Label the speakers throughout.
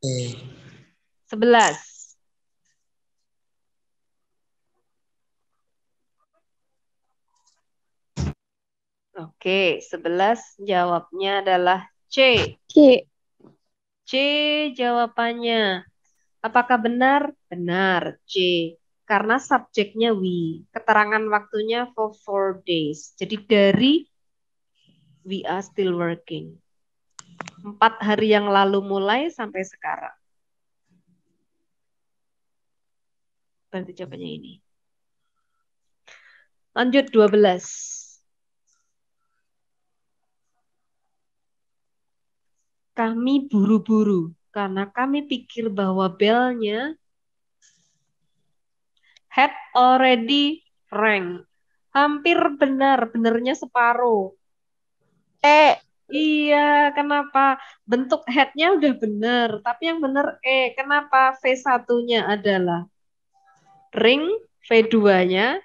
Speaker 1: 11. Oke, 11 jawabnya adalah C.
Speaker 2: C.
Speaker 1: C jawabannya. Apakah benar? Benar, C. Karena subjeknya we. Keterangan waktunya for 4 days. Jadi dari we are still working. 4 hari yang lalu mulai sampai sekarang. Berarti jawabannya ini. Lanjut 12. Kami buru-buru karena kami pikir bahwa belnya had already rang. Hampir benar, benarnya separuh. Iya, kenapa? Bentuk head-nya udah benar, tapi yang benar kenapa V1-nya adalah ring, V2-nya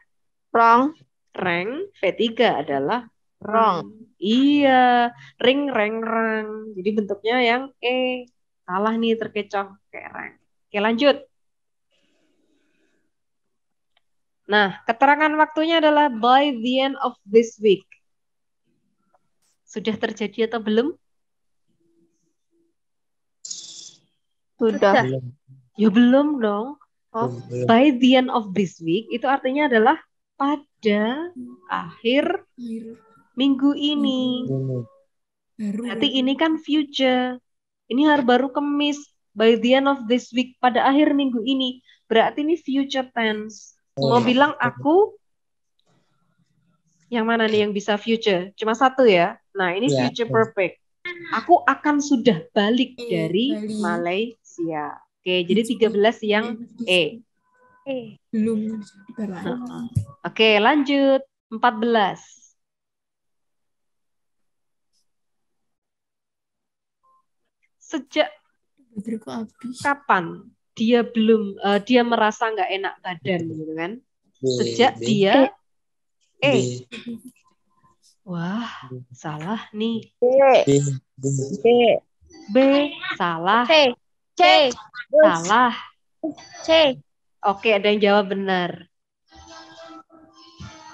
Speaker 2: Wrong.
Speaker 1: rang, V3 adalah
Speaker 2: Wrong.
Speaker 1: rang. Iya, ring, reng, rang. Jadi bentuknya yang salah nih, terkecoh kayak rang. Oke, lanjut. Nah, keterangan waktunya adalah by the end of this week. Sudah terjadi atau belum?
Speaker 2: Sudah.
Speaker 1: Ya belum dong. Oh, by the end of this week itu artinya adalah pada akhir minggu ini. Berarti ini kan future. Ini hari baru Kamis. By the end of this week, pada akhir minggu ini. Berarti ini future tense. Mau bilang aku, yang mana nih yang bisa future? Cuma satu ya. Nah, ini future perfect. Aku akan sudah balik dari Malaysia. Oke, jadi 13 yang E.
Speaker 3: Belum.
Speaker 1: Oke, lanjut. 14. Sejak kapan dia merasa nggak enak badan gitu kan? Sejak dia wah, salah nih. B, salah.
Speaker 2: C.
Speaker 1: Salah.
Speaker 2: C.
Speaker 1: Oke, ada yang jawab benar.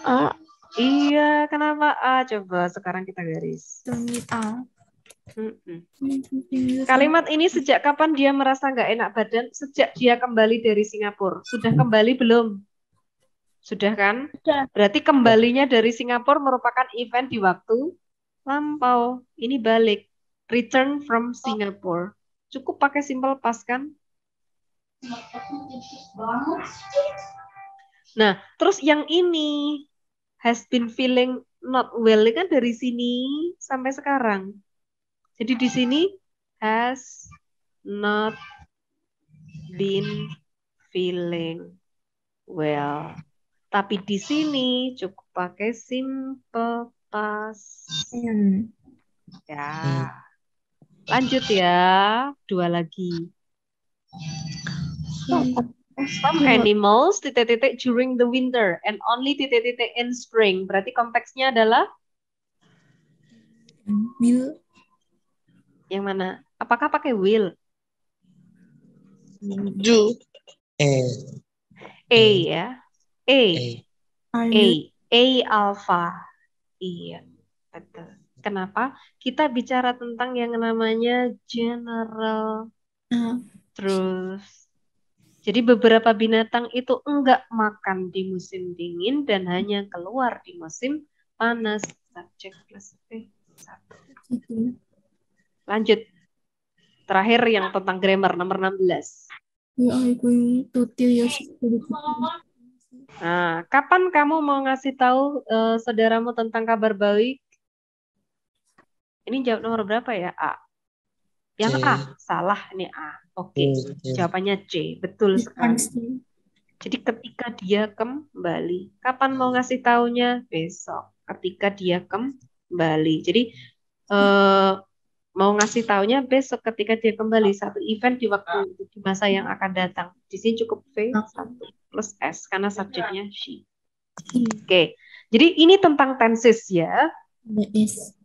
Speaker 2: A.
Speaker 1: Iya, kenapa A? Coba sekarang kita garis.
Speaker 3: A.
Speaker 1: Kalimat ini sejak kapan dia merasa nggak enak badan? Sejak dia kembali dari Singapura. Sudah kembali belum? Sudah kan?
Speaker 2: Sudah.
Speaker 1: Berarti kembalinya dari Singapura merupakan event di waktu lampau. Ini balik. Return from Singapore. Cukup pakai simple past kan? Nah, terus yang ini has been feeling not well kan dari sini sampai sekarang. Jadi di sini has not been feeling well. Tapi di sini cukup pakai simple past. Ya. Lanjut ya. 2 lagi. Some animals titik-titik during the winter and only titik-titik in spring. Berarti konteksnya adalah
Speaker 3: Will.
Speaker 1: yang mana? Apakah pakai will?
Speaker 2: Do.
Speaker 1: A ya. A alpha. Iya, betul. Kenapa? Kita bicara tentang yang namanya general truth. Jadi beberapa binatang itu enggak makan di musim dingin dan hanya keluar di musim panas. Subjek plus B1. Lanjut. Terakhir yang tentang grammar nomor 16. Nah, kapan kamu mau ngasih tahu saudaramu tentang kabar baik? Ini jawab nomor berapa ya? A. Yang A, salah ini A. Oke, jawabannya C. Betul sekali. Jadi ketika dia kembali. Kapan mau ngasih taunya? Besok. Ketika dia kembali. Jadi mau ngasih taunya besok ketika dia kembali. Satu event di masa yang akan datang. Di sini cukup V1 plus S karena subjeknya she. Oke. Jadi ini tentang tenses ya.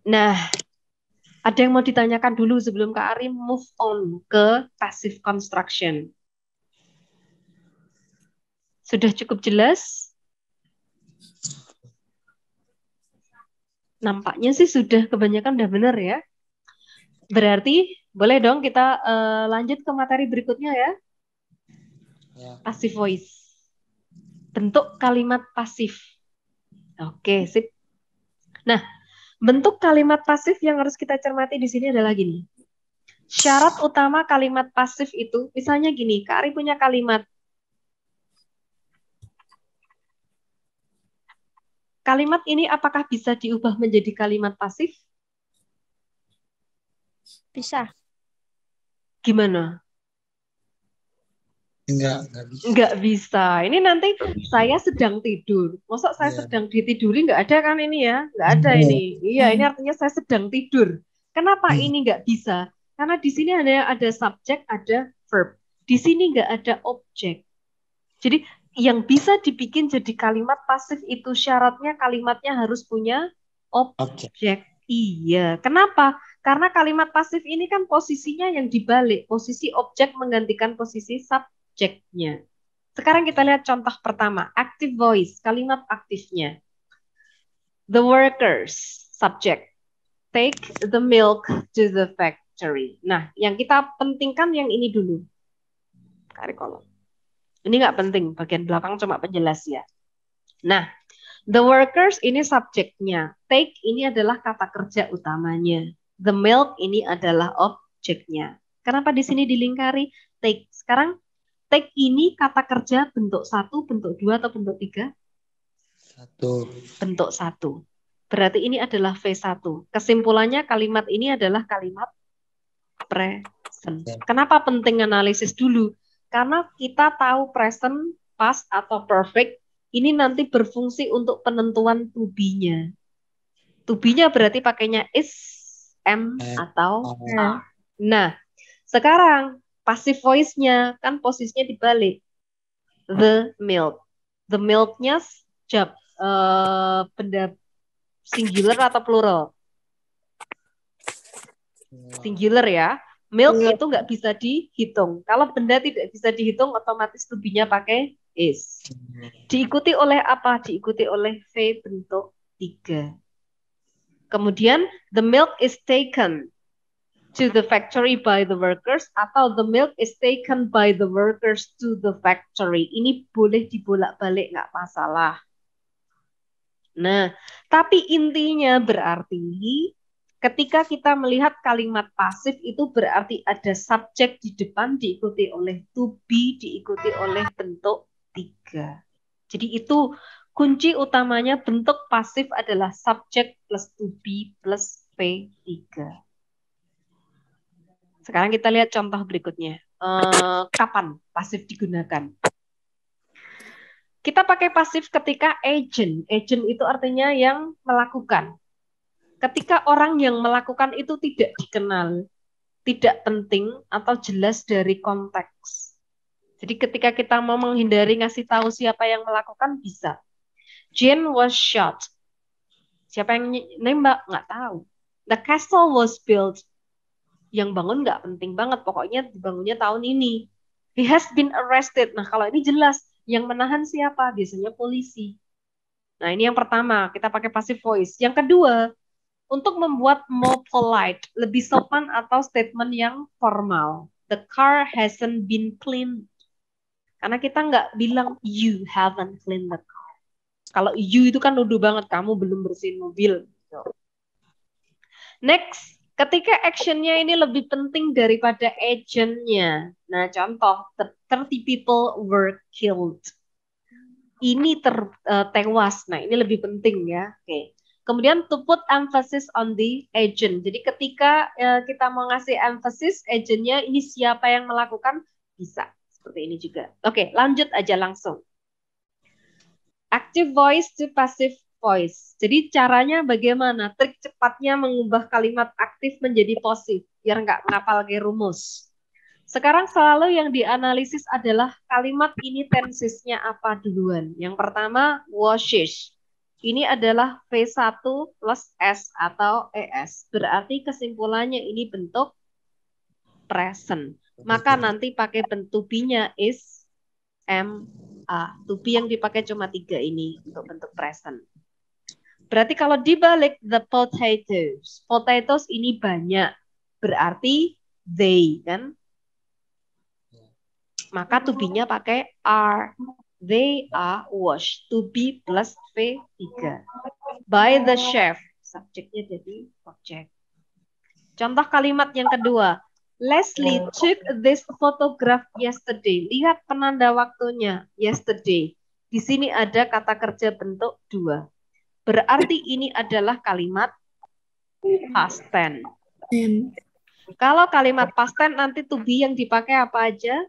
Speaker 1: Nah, Ada yang mau ditanyakan dulu sebelum Kak Ari move on ke passive construction? Sudah cukup jelas? Nampaknya sih sudah, kebanyakan udah benar ya. Berarti boleh dong kita lanjut ke materi berikutnya ya.
Speaker 4: Ya.
Speaker 1: Passive voice. Bentuk kalimat pasif. Oke, sip. Nah, bentuk kalimat pasif yang harus kita cermati di sini adalah gini. Syarat utama kalimat pasif itu, misalnya gini, Kak Ari punya kalimat. Kalimat ini apakah bisa diubah menjadi kalimat pasif?
Speaker 2: Bisa.
Speaker 1: Gimana?
Speaker 4: Enggak bisa.
Speaker 1: Nggak bisa. Ini nanti saya sedang tidur. Masa saya
Speaker 4: Iya.
Speaker 1: sedang ditiduri nggak ada kan ini ya? Nggak ada ini. Iya, ini artinya saya sedang tidur. Kenapa ini nggak bisa? Karena di sini ada subjek, ada verb. Di sini nggak ada objek. Jadi yang bisa dibikin jadi kalimat pasif itu syaratnya kalimatnya harus punya objek. Iya. Kenapa? Karena kalimat pasif ini kan posisinya yang dibalik. Posisi objek menggantikan posisi subjeknya. Sekarang kita lihat contoh pertama. Active voice, kalimat aktifnya. The workers, subject. Take the milk to the factory. Nah, yang kita pentingkan yang ini dulu. Tarik kolom. Ini nggak penting, bagian belakang cuma penjelas ya. Nah, the workers ini subjeknya. Take ini adalah kata kerja utamanya. The milk ini adalah objeknya. Kenapa di sini dilingkari? Take. Sekarang take ini kata kerja bentuk 1, bentuk 2, atau bentuk 3?
Speaker 4: 1.
Speaker 1: Bentuk 1. Berarti ini adalah V1. Kesimpulannya kalimat ini adalah kalimat present. Kenapa penting analisis dulu? Karena kita tahu present, past, atau perfect ini nanti berfungsi untuk penentuan to be-nya. To be-nya berarti pakainya is, am, atau are. Nah, sekarang passive voice-nya kan posisinya dibalik. The milk. The milk-nya benda singular atau plural? Singular ya. Milk itu nggak bisa dihitung. Kalau benda tidak bisa dihitung, otomatis to be-nya pakai is. Diikuti oleh apa? Diikuti oleh V bentuk 3. Kemudian, the milk is taken to the factory by the workers, atau the milk is taken by the workers to the factory. Ini boleh dibolak-balik, nggak masalah. Nah, tapi intinya berarti ketika kita melihat kalimat pasif itu berarti ada subjek di depan diikuti oleh to be, diikuti oleh bentuk 3. Jadi itu kunci utamanya bentuk pasif adalah subjek plus to be plus V3. Sekarang kita lihat contoh berikutnya. Kapan pasif digunakan? Kita pakai pasif ketika agent. Agent itu artinya yang melakukan. Ketika orang yang melakukan itu tidak dikenal, tidak penting, atau jelas dari konteks. Jadi ketika kita mau menghindari ngasih tahu siapa yang melakukan, bisa. Jane was shot. Siapa yang nembak? Nggak tahu. The castle was built. Yang bangun nggak penting banget. Pokoknya dibangunnya tahun ini. He has been arrested. Nah, kalau ini jelas. Yang menahan siapa? Biasanya polisi. Nah, ini yang pertama. Kita pakai passive voice. Yang kedua, untuk membuat more polite, lebih sopan atau statement yang formal. The car hasn't been cleaned. Karena kita nggak bilang you haven't cleaned the car. Kalau you itu kan nuduh banget, kamu belum bersihin mobil. Next, ketika actionnya ini lebih penting daripada agentnya. Nah, contoh, 30 people were killed. Ini tewas. Nah, ini lebih penting ya. Oke. Kemudian to put emphasis on the agent. Jadi ketika kita mau ngasih emphasis agentnya, ini siapa yang melakukan, bisa. Seperti ini juga. Oke, lanjut aja langsung. Active voice to passive voice. Jadi caranya bagaimana? Trik cepatnya mengubah kalimat aktif menjadi pasif, biar nggak ngapal kayak rumus. Sekarang selalu yang dianalisis adalah kalimat ini tensisnya apa duluan. Yang pertama, washes. Ini adalah V1 plus S atau ES. Berarti kesimpulannya ini bentuk present. Maka nanti pakai bentuk be-nya is MA. To be yang dipakai cuma 3 ini untuk bentuk present. Berarti kalau dibalik the potatoes. Potatoes ini banyak. Berarti they kan. Maka to be-nya pakai are. They are washed. To be plus V3. By the chef. Subjeknya jadi objek. Contoh kalimat yang kedua. Leslie took this photograph yesterday. Lihat penanda waktunya. Yesterday. Di sini ada kata kerja bentuk 2. Berarti ini adalah kalimat past tense. Kalau kalimat past tense nanti to be yang dipakai apa aja?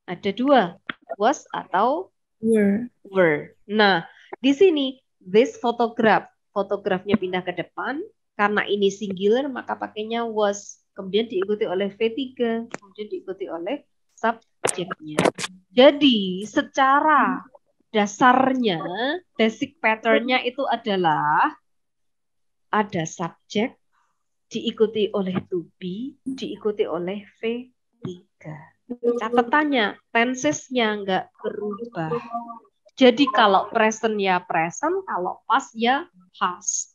Speaker 1: Ada 2. Was atau were. Nah, di sini this photograph. Fotografnya pindah ke depan. Karena ini singular, maka pakainya was. Kemudian diikuti oleh V3. Kemudian diikuti oleh subjeknya. Jadi, secara dasarnya, basic pattern-nya itu adalah ada subjek, diikuti oleh to be, diikuti oleh V3. Catatannya, tenses-nya nggak berubah. Jadi kalau present ya present, kalau past ya past.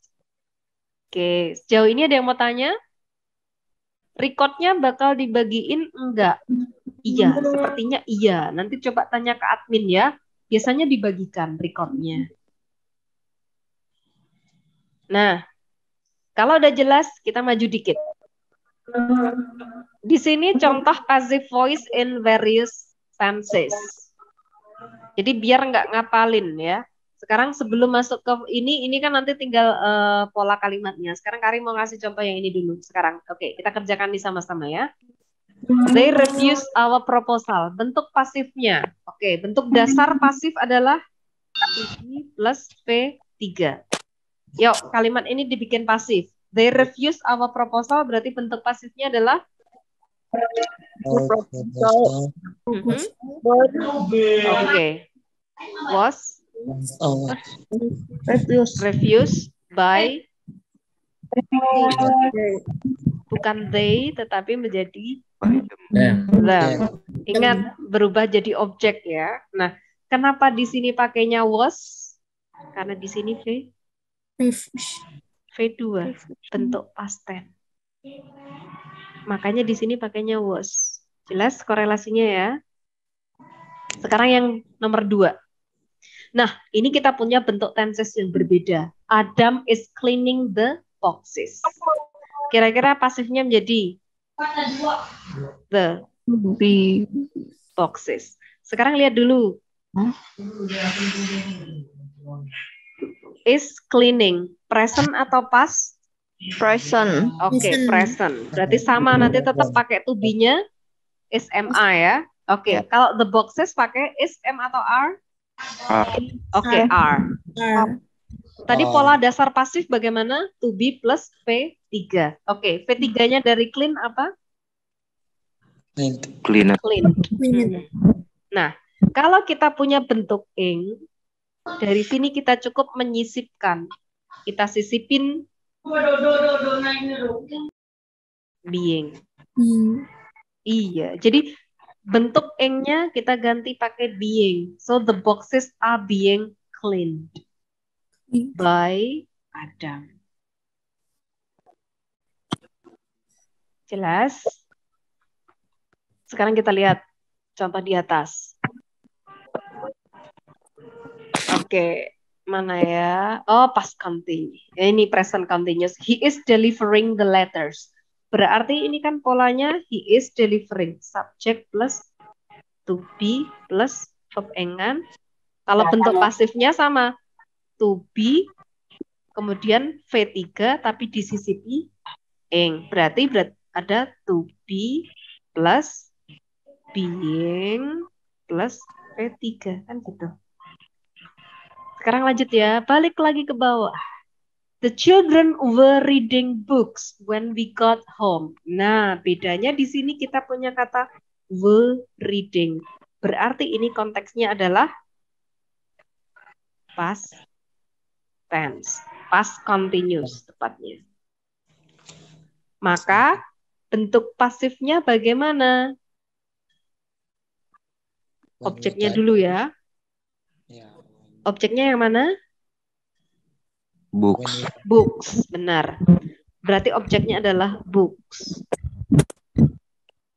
Speaker 1: Oke, sejauh ini ada yang mau tanya? Recordnya bakal dibagiin enggak? Iya, sepertinya iya. Nanti coba tanya ke admin ya. Biasanya dibagikan recordnya. Nah, kalau udah jelas, kita maju dikit. Di sini contoh passive voice in various tenses. Jadi biar nggak ngapalin ya. Sekarang sebelum masuk ke ini kan nanti tinggal pola kalimatnya. Sekarang Karim mau ngasih contoh yang ini dulu. Sekarang, oke, kita kerjakan di sama-sama ya. They refuse our proposal. Bentuk pasifnya. Oke, bentuk dasar pasif adalah to plus V3. Yuk, kalimat ini dibikin pasif. They refuse our proposal berarti bentuk pasifnya adalah Oke. Was refused by bukan they tetapi menjadi them. Ingat berubah jadi objek ya. Nah, kenapa di sini pakainya was? Karena di sini V2 bentuk past tense. Makanya di sini pakainya was. Jelas korelasinya ya. Sekarang yang nomor 2. Nah, ini kita punya bentuk tenses yang berbeda. Adam is cleaning the boxes. Kira-kira pasifnya menjadi the boxes. Sekarang lihat dulu. Is cleaning. Present atau past?
Speaker 2: Present.
Speaker 1: Oke, present. Berarti sama, nanti tetap pakai to be-nya is MA ya. Oke, kalau the boxes pakai is M atau R? Oke, R. Tadi pola dasar pasif bagaimana? To be plus V3. Oke, V3-nya dari clean apa?
Speaker 5: Clean.
Speaker 1: Nah, kalau kita punya bentuk ing, dari sini kita cukup menyisipkan. Kita sisipin being. Iya, jadi bentuk ing-nya kita ganti pakai being. So the boxes are being cleaned by Adam. Jelas? Sekarang kita lihat contoh di atas. Oke, mana ya? Oh, past continuous. Ini present continuous. He is delivering the letters. Berarti ini kan polanya he is delivering. Subject plus to be plus verb engan. Kalau bentuk pasifnya sama. To be, kemudian V3, tapi disisipi ing. Berarti ada to be plus being plus V3. Kan gitu. Sekarang lanjut ya. Balik lagi ke bawah. The children were reading books when we got home. Nah, bedanya di sini kita punya kata were reading. Berarti ini konteksnya adalah past tense. Past continuous tepatnya. Maka bentuk pasifnya bagaimana?
Speaker 4: When
Speaker 1: Objeknya
Speaker 4: you
Speaker 1: dulu ya.
Speaker 4: Ya.
Speaker 1: Objeknya yang mana?
Speaker 4: When
Speaker 5: Books.
Speaker 4: you
Speaker 1: Books, benar. Berarti objeknya adalah books.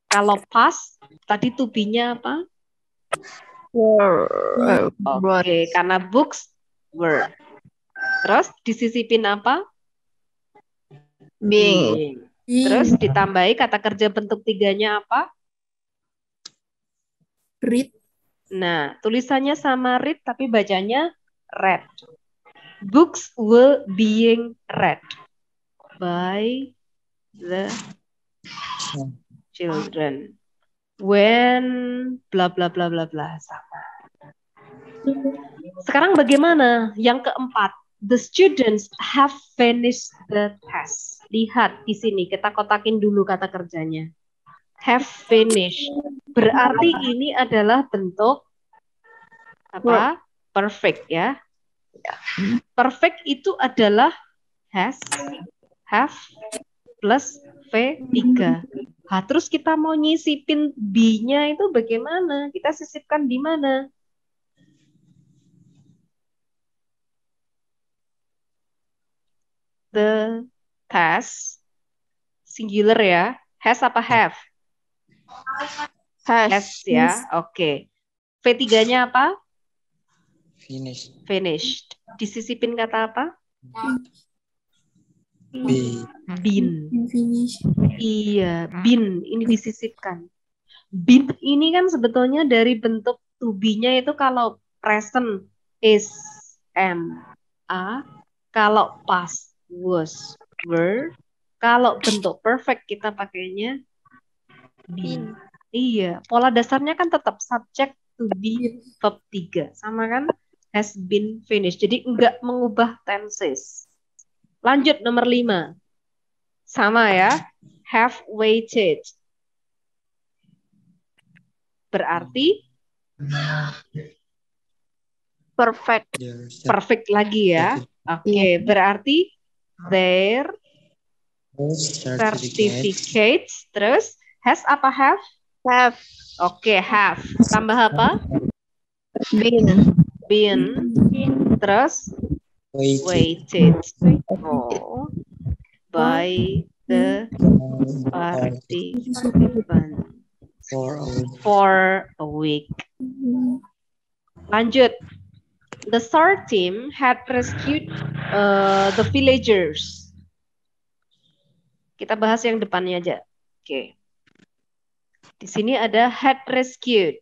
Speaker 1: Kalau past, tadi to be-nya apa? Oke, karena books were. Terus disisipin apa?
Speaker 2: Being.
Speaker 1: Terus ditambahi kata kerja bentuk tiganya apa?
Speaker 3: Read.
Speaker 1: Nah, tulisannya sama read tapi bacanya read. Books were being read by the children. When bla bla bla bla bla sama. Sekarang bagaimana? Yang keempat, the students have finished the test. Lihat di sini, kita kotakin dulu kata kerjanya. Have finished. Berarti ini adalah bentuk apa? Perfect ya. Perfect itu adalah has, have, plus V3. Terus kita mau nyisipin B-nya itu bagaimana? Kita sisipkan di mana? The test singular ya. Has apa have? Has ya. Oke. V3-nya apa?
Speaker 4: finish.
Speaker 1: Finished. Disisipin kata apa?
Speaker 4: Be.
Speaker 1: Been.
Speaker 3: Finish.
Speaker 1: Iya, been. Ini disisipkan. Been ini kan sebetulnya dari bentuk to be-nya itu kalau present is, am, are. Kalau past was, were. Kalau bentuk perfect kita pakainya been. Iya, pola dasarnya kan tetap subject to be verb 3. Sama kan? Has been finished. Jadi enggak mengubah tenses. Lanjut nomor 5. Sama ya. Have waited. Berarti
Speaker 2: Perfect.
Speaker 1: perfect lagi ya. Oke, berarti their certificates. Terus has apa have?
Speaker 2: Have
Speaker 1: Oke, have. Tambah apa?
Speaker 2: been.
Speaker 1: Been. Terus waited. Oh, by the participant for a week. Lanjut. The SAR team had rescued the villagers. Kita bahas yang depannya aja. Oke. Di sini ada had rescued.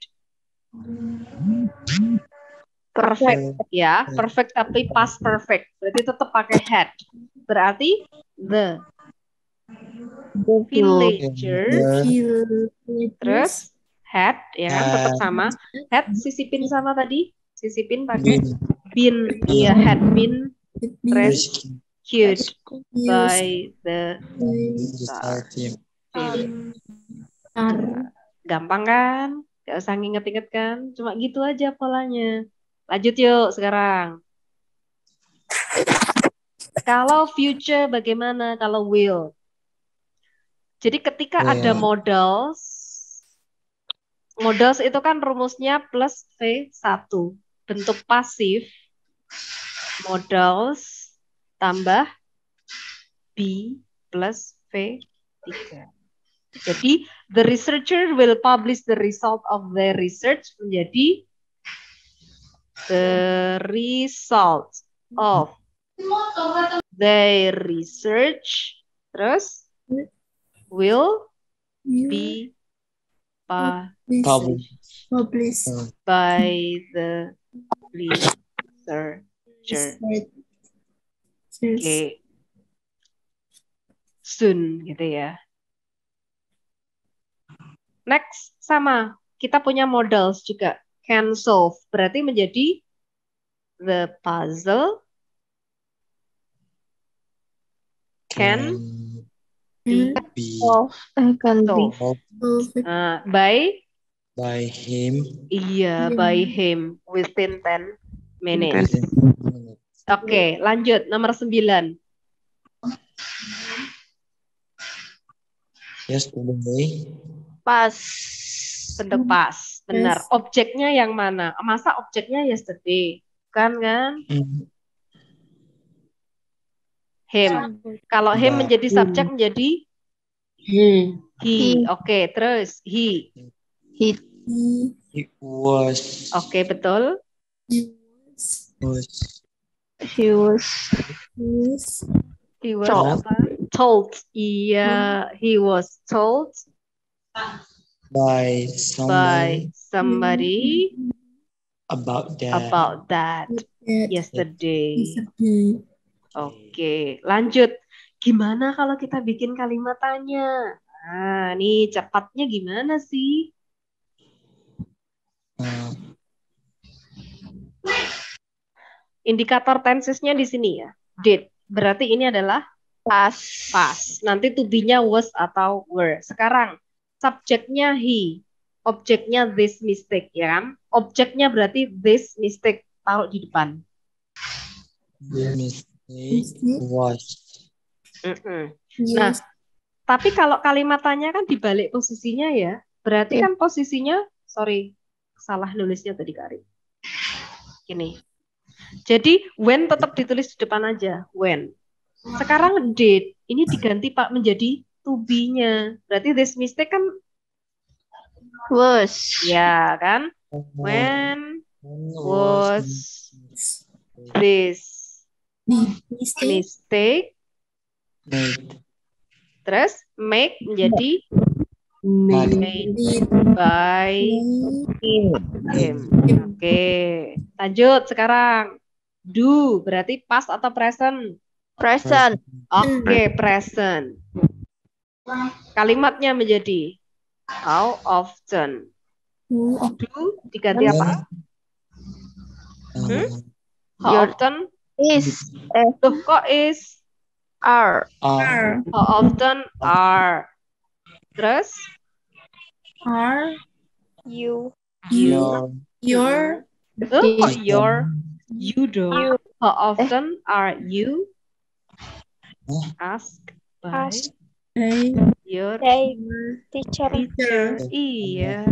Speaker 1: Perfect ya, perfect tapi past perfect. Berarti tetap pakai had. Berarti the villager terus had ya kan tetap sama. Had sisipin sama tadi. Sisipin pakai been. Iya, had been rescued by the SAR team. Gampang kan? Gak usah nginget-inget kan? Cuma gitu aja polanya. Lanjut yuk sekarang. Kalau future bagaimana? Kalau will? Jadi ketika ada modals itu kan rumusnya plus V1. Bentuk pasif, modals tambah B plus V3. Jadi, the researcher will publish the result of their research menjadi the result of their research terus will be published by the researcher. Oke. Soon gitu ya. Next, sama. Kita punya modals juga. Can solve. Berarti menjadi the puzzle can be
Speaker 2: Solved. Can be.
Speaker 4: By him.
Speaker 1: Iya, by him within 10 minutes. Oke, lanjut nomor 9.
Speaker 4: Yesterday.
Speaker 2: Pas.
Speaker 1: Bentuk pas, benar. Objeknya yang mana? Masa objeknya yesterday? Kan?
Speaker 4: Mm.
Speaker 1: Him. Kalau him
Speaker 4: But
Speaker 1: menjadi subjek menjadi
Speaker 5: He.
Speaker 1: he. Oke, terus he.
Speaker 2: He.
Speaker 4: it was.
Speaker 1: Oke, betul.
Speaker 4: Was
Speaker 2: He was.
Speaker 1: He was
Speaker 2: Told.
Speaker 1: apa? Told. Iya, he was told
Speaker 4: by
Speaker 1: by
Speaker 4: someone
Speaker 1: somebody
Speaker 4: about that.
Speaker 1: about that yesterday. Oke, lanjut. Gimana kalau kita bikin kalimat tanya? Nah, nih cepatnya gimana sih?
Speaker 4: Uh,
Speaker 1: Indikator tensesnya di sini ya. Did. Berarti ini adalah
Speaker 2: Pas.
Speaker 1: past. Nanti to be-nya was atau were. Sekarang subjeknya he, objeknya this mistake, ya kan? Objeknya berarti this mistake, taruh di depan.
Speaker 4: mistake was.
Speaker 1: Nah, tapi kalau kalimat tanya kan dibalik posisinya ya. Berarti kan posisinya, sorry, salah nulisnya tadi Kak Ari. Ini. Jadi when tetap ditulis di depan aja, when. Sekarang did, ini diganti Pak menjadi to be-nya. Berarti this mistake kan
Speaker 2: Was.
Speaker 1: ya kan? When was this mistake?
Speaker 4: made
Speaker 1: Terus make menjadi made by him. Oke, lanjut sekarang. Do berarti past atau present?
Speaker 2: Present.
Speaker 1: Oke, present. Kalimatnya menjadi how often? Do diganti apa? How often?
Speaker 2: Is.
Speaker 1: Loh, kok is?
Speaker 2: Are.
Speaker 4: are
Speaker 1: How often are? Terus?
Speaker 3: Are
Speaker 2: You.
Speaker 4: your
Speaker 3: your
Speaker 1: Oh, kok your? You dong. How often are you asked by
Speaker 3: Asked.
Speaker 1: your
Speaker 2: Teacher.
Speaker 1: teacher? Iya.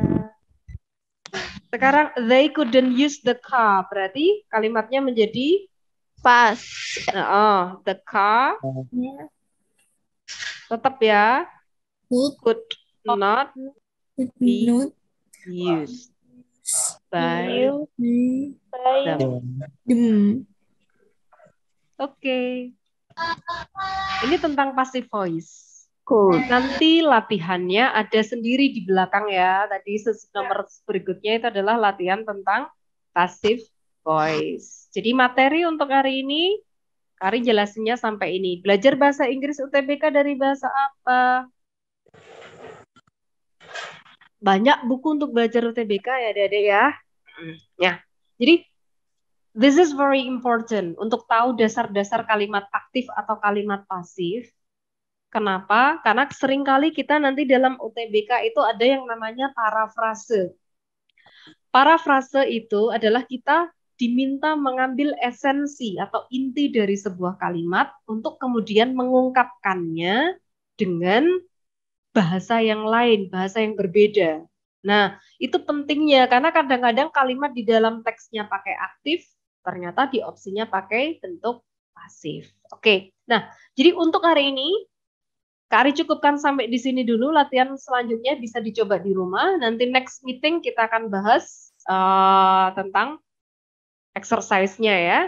Speaker 1: Sekarang they couldn't use the car. Berarti kalimatnya menjadi
Speaker 2: Pas.
Speaker 1: the car tetap ya could not be used by them. Oke. Ini tentang passive voice.
Speaker 2: Could.
Speaker 1: Nanti latihannya ada sendiri di belakang ya. Tadi nomor berikutnya itu adalah latihan tentang passive voice. Jadi materi untuk hari ini, Kari jelasinnya sampai ini. Belajar bahasa Inggris UTBK dari bahasa apa? Banyak buku untuk belajar UTBK ya adik-adik ya. Ya. Jadi this is very important untuk tahu dasar-dasar kalimat aktif atau kalimat pasif. Kenapa? Karena seringkali kita nanti dalam UTBK itu ada yang namanya parafrase. Parafrase itu adalah kita diminta mengambil esensi atau inti dari sebuah kalimat untuk kemudian mengungkapkannya dengan bahasa yang lain, bahasa yang berbeda. Nah, itu pentingnya karena kadang-kadang kalimat di dalam teksnya pakai aktif, ternyata di opsinya pakai bentuk pasif. Oke, nah jadi untuk hari ini, Kak Ari cukupkan sampai di sini dulu. Latihan selanjutnya bisa dicoba di rumah. Nanti next meeting kita akan bahas tentang exercise-nya ya.